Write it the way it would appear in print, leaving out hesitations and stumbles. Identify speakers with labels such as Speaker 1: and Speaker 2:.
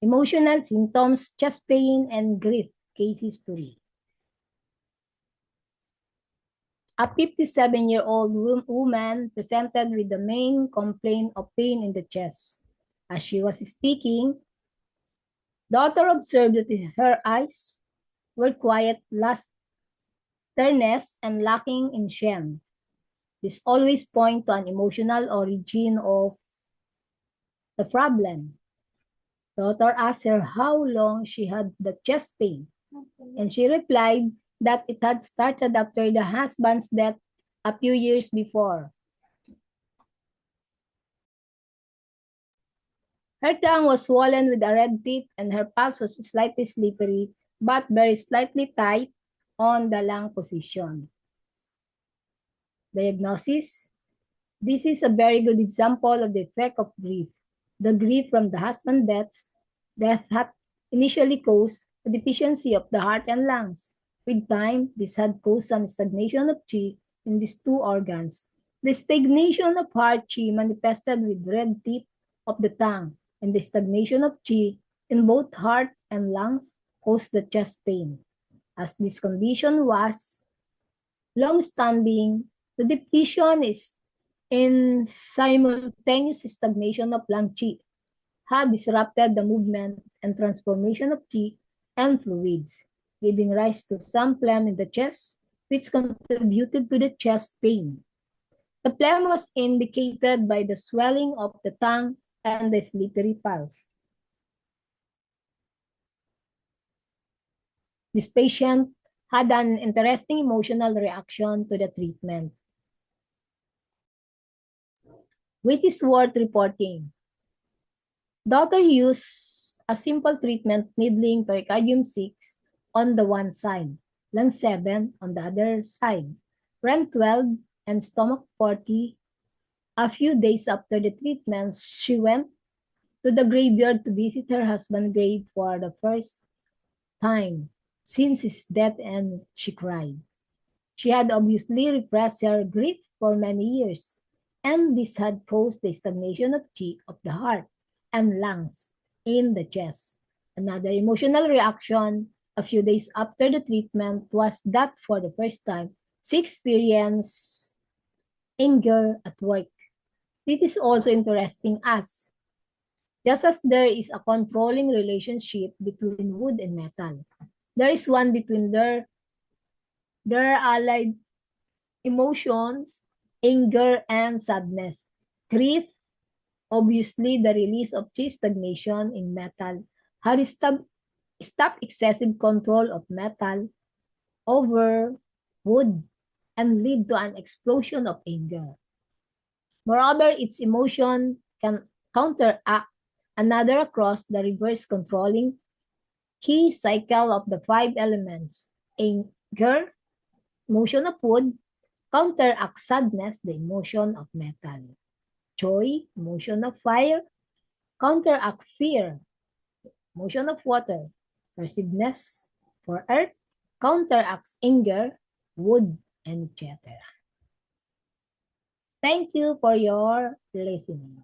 Speaker 1: Emotional symptoms, chest pain, and grief. Case history. A 57-year-old woman presented with the main complaint of pain in the chest. As she was speaking, the author observed that her eyes were quiet, lusterless, and lacking in shine. This always points to an emotional origin of the problem. The author asked her how long she had the chest pain, and she replied that it had started after the husband's death a few years before. Her tongue was swollen with a red tip, and her pulse was slightly slippery, but very slightly tight on the lung position. Diagnosis: this is a very good example of the effect of grief. The grief from the husband's death had initially caused a deficiency of the heart and lungs. With time, this had caused some stagnation of qi in these two organs. The stagnation of heart qi manifested with red tip of the tongue, and the stagnation of qi in both heart and lungs caused the chest pain. As this condition was long-standing, the depletion is in simultaneous stagnation of lung qi had disrupted the movement and transformation of qi and fluids, giving rise to some phlegm in the chest, which contributed to the chest pain. The phlegm was indicated by the swelling of the tongue and the slippery pulse. This patient had an interesting emotional reaction to the treatment, which is worth reporting. Doctor used a simple treatment, needling pericardium 6 on the one side, lung 7 on the other side, ren 12, and stomach 40. A few days after the treatment, she went to the graveyard to visit her husband's grave for the first time since his death, and she cried. She had obviously repressed her grief for many years, and this had caused the stagnation of qi of the heart and lungs in the chest. Another emotional reaction a few days after the treatment was that for the first time, she experienced anger at work. This is also interesting as, just as there is a controlling relationship between wood and metal, there is one between their allied emotions, anger, and sadness. Grief, obviously the release of qi stagnation in metal, had stopped excessive control of metal over wood and lead to an explosion of anger. Moreover, its emotion can counteract another across the reverse controlling key cycle of the 5 elements. Anger, emotion of wood, counteracts sadness, the emotion of metal. Joy, emotion of fire, counteract fear, emotion of water. Persiveness for earth, counteracts anger, wood, and etc. Thank you for your listening.